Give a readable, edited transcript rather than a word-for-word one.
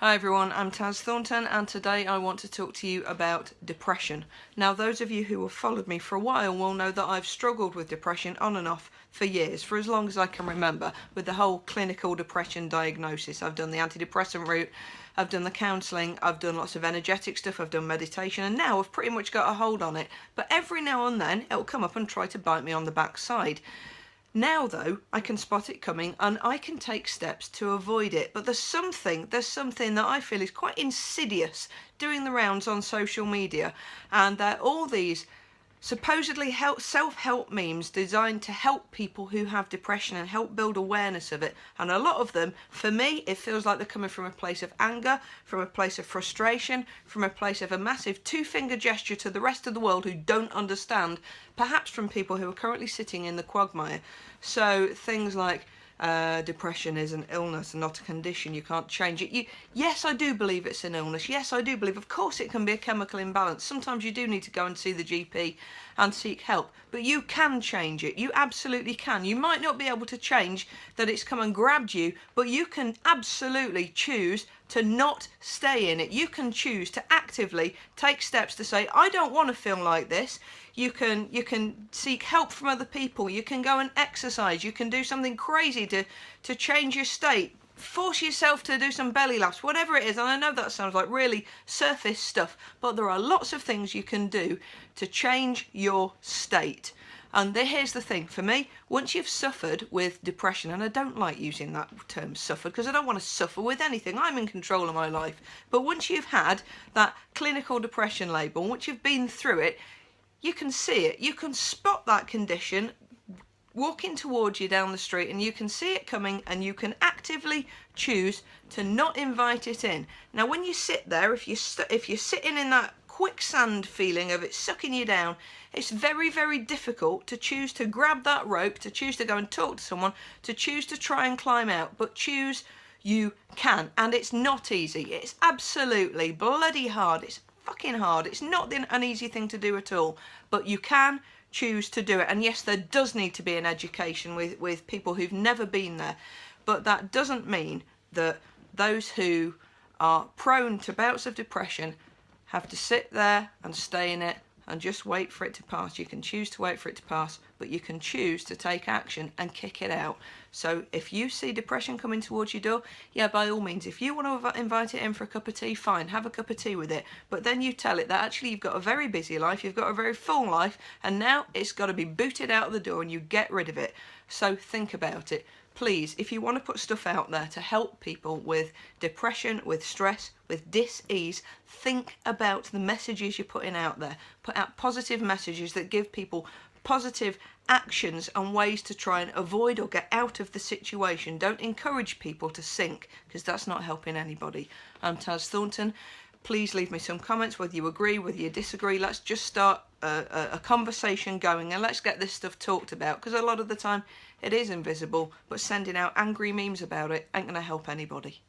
Hi everyone, I'm Thornton and today I want to talk to you about depression. Now those of you who have followed me for a while will know that I've struggled with depression on and off for years, for as long as I can remember, with the whole clinical depression diagnosis. I've done the antidepressant route, I've done the counselling, I've done lots of energetic stuff, I've done meditation, and now I've pretty much got a hold on it. But every now and then it'll come up and try to bite me on the backside. Now though, I can spot it coming and I can take steps to avoid it. But there's something that I feel is quite insidious doing the rounds on social media, and they're all these supposedly self-help memes designed to help people who have depression and help build awareness of it. And a lot of them, for me, it feels like they're coming from a place of anger, from a place of frustration, from a place of a massive two-finger gesture to the rest of the world who don't understand, perhaps from people who are currently sitting in the quagmire. So things like depression is an illness and not a condition, you can't change it. Yes, I do believe it's an illness. Yes, I do believe, of course, it can be a chemical imbalance. Sometimes you do need to go and see the GP and seek help, but you can change it. You absolutely can. You might not be able to change that it's come and grabbed you, but you can absolutely choose to not stay in it. You can choose to actively take steps to say, I don't want to feel like this. You can seek help from other people. You can go and exercise. You can do something crazy to change your state. Force yourself to do some belly laughs, whatever it is. And I know that sounds like really surface stuff, but there are lots of things you can do to change your state. And here's the thing, for me, once you've suffered with depression, and I don't like using that term suffered because I don't want to suffer with anything, I'm in control of my life, but once you've had that clinical depression label, once you've been through it, you can see it, you can spot that condition walking towards you down the street, and you can see it coming and you can actively choose to not invite it in. Now when you sit there, if you're sitting in that quicksand feeling of it sucking you down, it's very, very difficult to choose to grab that rope, to choose to go and talk to someone, to choose to try and climb out, but choose you can. And it's not easy. It's absolutely bloody hard. It's fucking hard. It's not an easy thing to do at all, but you can choose to do it. And yes, there does need to be an education with people who've never been there, but that doesn't mean that those who are prone to bouts of depression have to sit there and stay in it and just wait for it to pass. You can choose to wait for it to pass, but you can choose to take action and kick it out. So if you see depression coming towards your door, yeah, by all means, if you want to invite it in for a cup of tea, fine, have a cup of tea with it. But then you tell it that actually you've got a very busy life, you've got a very full life, and now it's got to be booted out of the door and you get rid of it. So think about it. Please, if you want to put stuff out there to help people with depression, with stress, with dis-ease, think about the messages you're putting out there. Put out positive messages that give people positive actions and ways to try and avoid or get out of the situation. Don't encourage people to sink, because that's not helping anybody. I'm Taz Thornton. Please leave me some comments, whether you agree, whether you disagree. Let's just start a conversation going and let's get this stuff talked about, because a lot of the time it is invisible, but sending out angry memes about it ain't going to help anybody.